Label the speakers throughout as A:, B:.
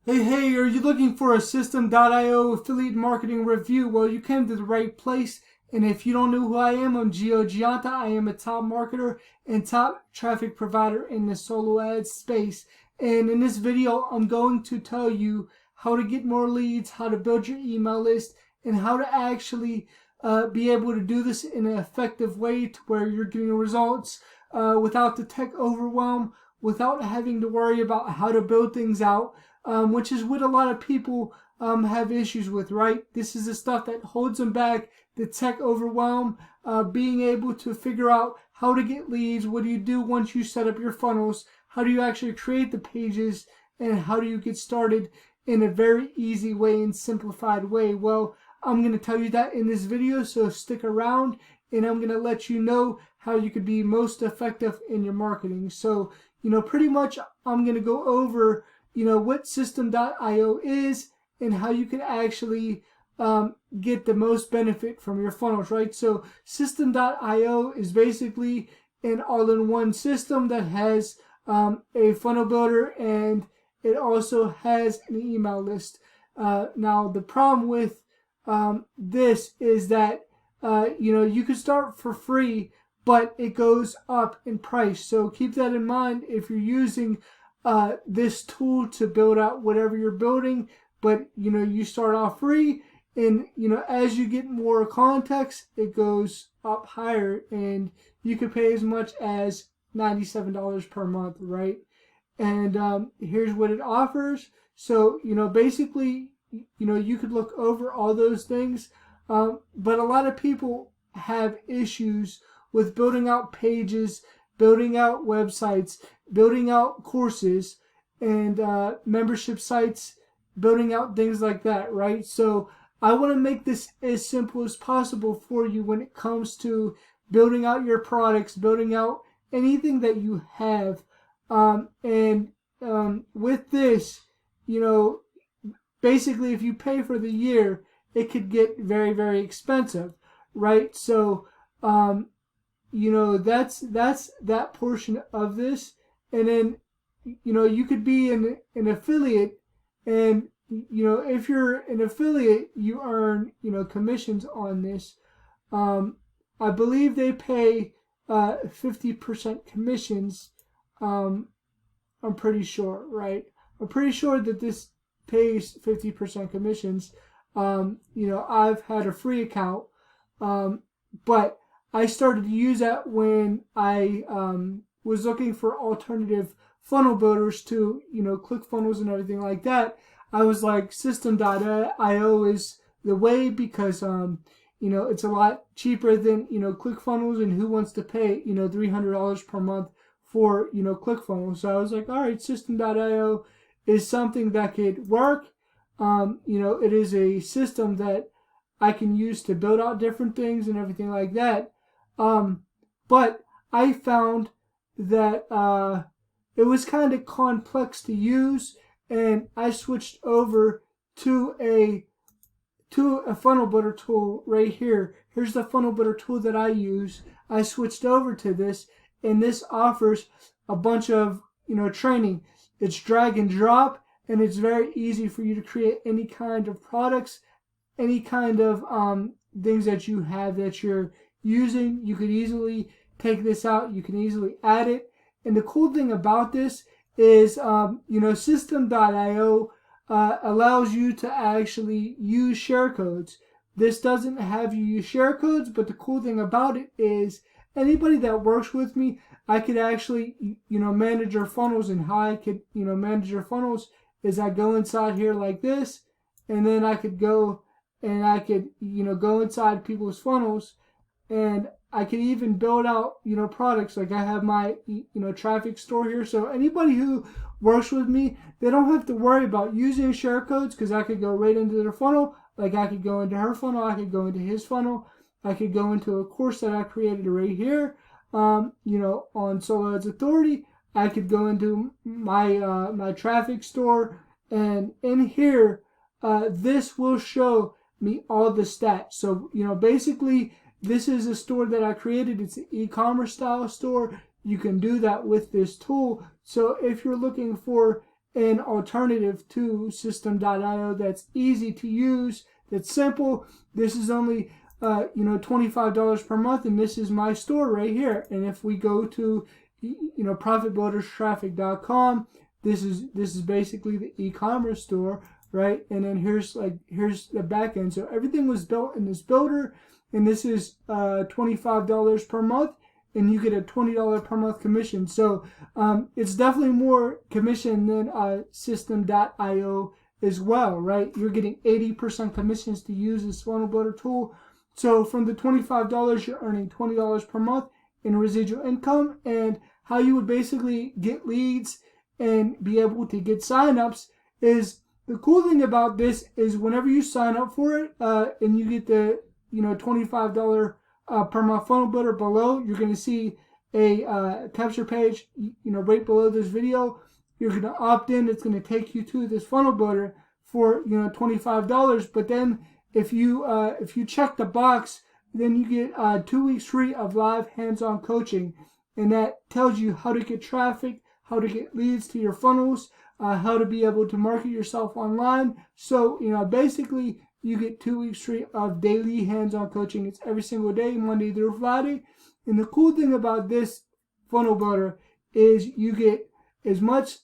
A: Hey, are you looking for a Systeme.io affiliate marketing review? Well, you came to the right place. And if you don't know who I am, I'm Gio Gianta. I am a top marketer and top traffic provider in the solo ads space. And in this video, I'm going to tell you how to get more leads, how to build your email list, and how to actually be able to do this in an effective way to where you're getting results without the tech overwhelm, without having to worry about how to build things out. Which is what a lot of people have issues with, right? This is the stuff that holds them back, the tech overwhelm, being able to figure out how to get leads. What do you do once you set up your funnels? How do you actually create the pages? And how do you get started in a very easy way and simplified way? Well, I'm going to tell you that in this video, so stick around and I'm going to let you know how you could be most effective in your marketing. So, pretty much I'm going to go over what Systeme.io is and how you can actually get the most benefit from your funnels, right? So Systeme.io is basically an all-in-one system that has a funnel builder, and it also has an email list. Now the problem with this is that you can start for free, but it goes up in price. So keep that in mind if you're using this tool to build out whatever you're building. But you start off free, and as you get more context, it goes up higher, and you could pay as much as $97 per month, right? And here's what it offers. So basically you could look over all those things, but a lot of people have issues with building out pages, building out websites, building out courses and membership sites, building out things like that, right? So I want to make this as simple as possible for you when it comes to building out your products, building out anything that you have. With this, basically if you pay for the year, it could get very, very expensive, right? So that's that portion of this. And then you could be an affiliate, and if you're an affiliate, you earn commissions on this. I believe they pay 50% commissions. I'm pretty sure, right? I'm pretty sure that this pays 50% commissions. I've had a free account, but I started to use that when I was looking for alternative funnel builders to, ClickFunnels and everything like that. I was like, Systeme.io is the way because, it's a lot cheaper than, ClickFunnels, and who wants to pay, $300 per month for, ClickFunnels. So I was like, all right, Systeme.io is something that could work. It is a system that I can use to build out different things and everything like that. But I found that it was kind of complex to use, and I switched over to a funnel builder tool right here. Here's the funnel builder tool that I use. I switched over to this, and this offers a bunch of training. It's drag and drop, and it's very easy for you to create any kind of products, any kind of things that you have that you're using. You could easily take this out, you can easily add it. And the cool thing about this is Systeme.io allows you to actually use share codes. This doesn't have you use share codes, but the cool thing about it is anybody that works with me, I could actually manage your funnels. And how I could manage your funnels is I go inside here like this, and then I could go and I could go inside people's funnels, and I can even build out, products. Like I have my, traffic store here. So anybody who works with me, they don't have to worry about using share codes, because I could go right into their funnel. Like I could go into her funnel, I could go into his funnel, I could go into a course that I created right here, on Solo Ads Authority. I could go into my my traffic store, and in here, this will show me all the stats. So basically, this is a store that I created. It's an e-commerce style store. You can do that with this tool. So if you're looking for an alternative to Systeme.io that's easy to use, that's simple. This is only $25 per month, and this is my store right here. And if we go to profitbuilderstraffic.com, this is basically the e-commerce store, right? And then here's the back end. So everything was built in this builder, and this is $25 per month, and you get a $20 per month commission. So it's definitely more commission than Systeme.io as well, right? You're getting 80% commissions to use this funnel builder tool. So from the $25, you're earning $20 per month in residual income. And how you would basically get leads and be able to get signups is, the cool thing about this is whenever you sign up for it and you get the $25 per month funnel builder, below you're going to see a capture page right below this video. You're going to opt in. It's going to take you to this funnel builder for $25. But then if you check the box, then you get 2 weeks free of live hands-on coaching, and that tells you how to get traffic, how to get leads to your funnels, how to be able to market yourself online. So basically you get 2 weeks free of daily hands-on coaching. It's every single day, Monday through Friday. And the cool thing about this funnel builder is you get as much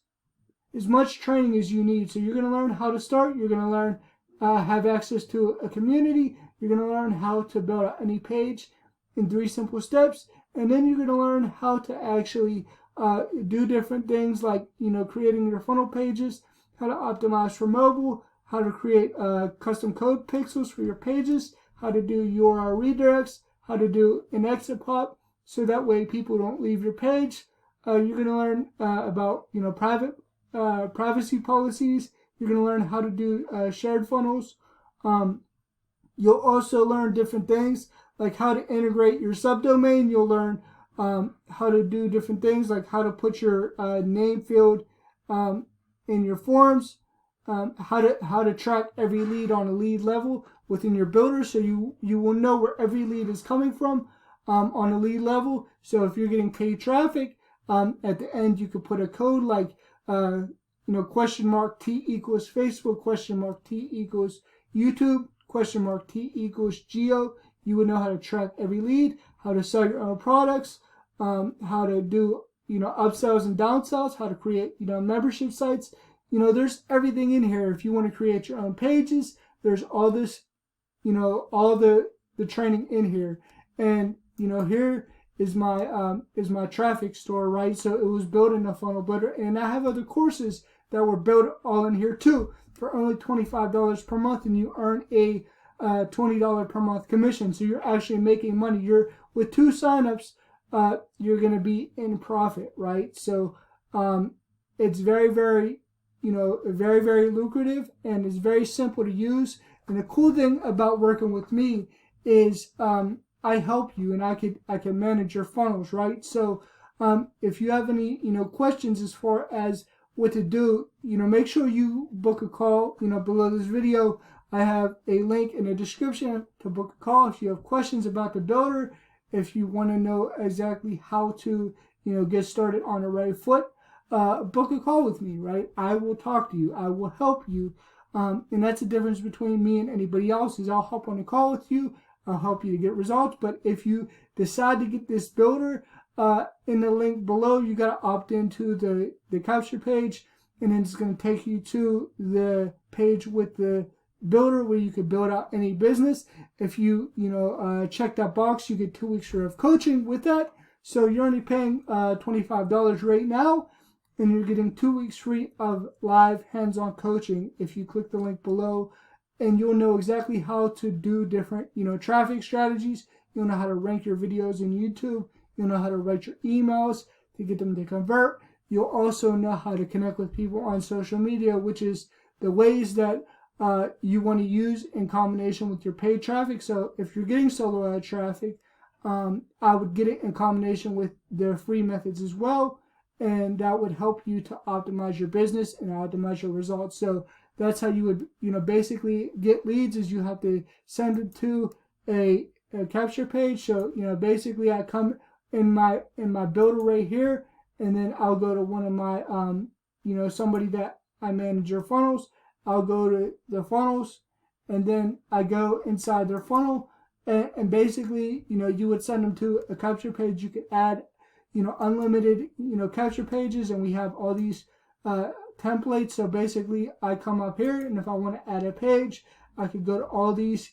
A: training as you need. So you're going to learn how to start. You're going to learn have access to a community. You're going to learn how to build out any page in 3 simple steps. And then you're going to learn how to actually do different things like creating your funnel pages, how to optimize for mobile, how to create custom code pixels for your pages, how to do URL redirects, how to do an exit pop so that way people don't leave your page. You're going to learn about privacy policies. You're going to learn how to do shared funnels. You'll also learn different things like how to integrate your subdomain. You'll learn how to do different things like how to put your name field in your forms, how to track every lead on a lead level within your builder, so you will know where every lead is coming from on a lead level. So if you're getting paid traffic, at the end you could put a code like $T equals Facebook, $T equals YouTube, $T equals geo. You would know how to track every lead, how to sell your own products, how to do upsells and downsells, how to create membership sites. There's everything in here. If you want to create your own pages, there's all this, all the training in here. And here is my traffic store, right? So it was built in a funnel builder, and I have other courses that were built all in here too for only $25 per month, and you earn a $20 per month commission. So you're actually making money. With 2 signups, you're going to be in profit, right? So it's very, very, very, very lucrative, and it's very simple to use. And the cool thing about working with me is I help you, and I can manage your funnels, right? So if you have any questions as far as what to do, make sure you book a call. Below this video I have a link in the description to book a call if you have questions about the builder, if you want to know exactly how to get started on the right foot. Book a call with me, right? I will talk to you. I will help you. And that's the difference between me and anybody else, is I'll hop on a call with you. I'll help you to get results. But if you decide to get this builder, in the link below, you got to opt into the capture page, and then it's going to take you to the page with the builder where you could build out any business. If you check that box, you get 2 weeks free of coaching with that. So you're only paying $25 right now, and you're getting 2 weeks free of live hands-on coaching if you click the link below. And you'll know exactly how to do different traffic strategies. You'll know how to rank your videos in YouTube. You'll know how to write your emails to get them to convert. You'll also know how to connect with people on social media, which is the ways that you want to use in combination with your paid traffic. So if you're getting solo ad traffic, I would get it in combination with their free methods as well, and that would help you to optimize your business and optimize your results. So that's how you would basically get leads, is you have to send it to a capture page. So basically I come in my builder right here, and then I'll go to one of my somebody that I manage your funnels, I'll go to the funnels, and then I go inside their funnel, and basically, you would send them to a capture page. You could add, unlimited, capture pages, and we have all these templates. So basically, I come up here, and if I want to add a page, I could go to all these,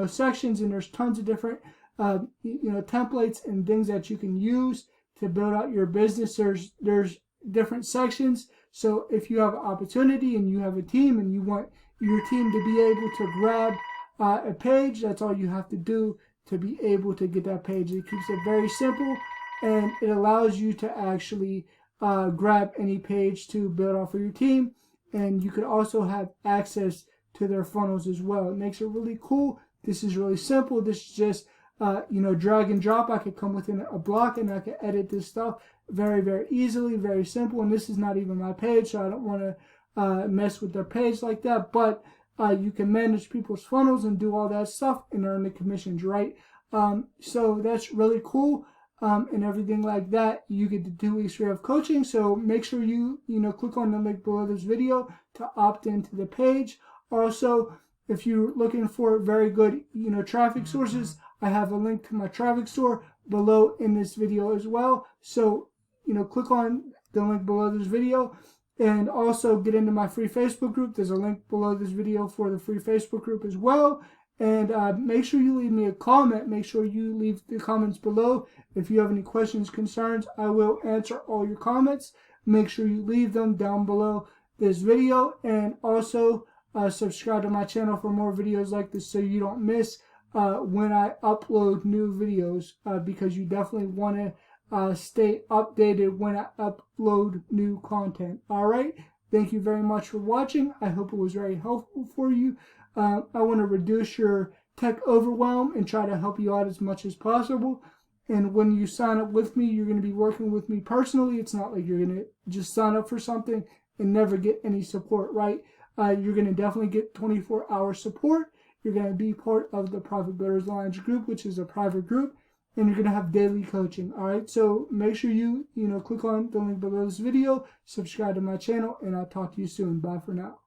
A: sections, and there's tons of different, templates and things that you can use to build out your business. There's different sections. So if you have an opportunity and you have a team and you want your team to be able to grab a page, that's all you have to do to be able to get that page. It keeps it very simple, and it allows you to actually grab any page to build off of your team. And you could also have access to their funnels as well. It makes it really cool. This is really simple. This is just drag and drop. I could come within a block and I could edit this stuff very, very easily, very simple. And this is not even my page, so I don't want to mess with their page like that. But you can manage people's funnels and do all that stuff and earn the commissions, right? So that's really cool. And everything like that. You get the 2 weeks free of coaching. So make sure you click on the link below this video to opt into the page. Also, if you're looking for very good traffic sources, I have a link to my traffic store below in this video as well. So click on the link below this video, and also get into my free Facebook group. There's a link below this video for the free Facebook group as well. And make sure you leave me a comment. Make sure you leave the comments below. If you have any questions, concerns, I will answer all your comments. Make sure you leave them down below this video. And also subscribe to my channel for more videos like this so you don't miss when I upload new videos, because you definitely want to stay updated when I upload new content. All right. Thank you very much for watching. I hope it was very helpful for you. I want to reduce your tech overwhelm and try to help you out as much as possible. And when you sign up with me, you're going to be working with me personally. It's not like you're going to just sign up for something and never get any support, right? You're going to definitely get 24-hour support. You're going to be part of the Profit Builders Alliance group, which is a private group, and you're going to have daily coaching. All right, so make sure you click on the link below this video, subscribe to my channel, and I'll talk to you soon. Bye for now.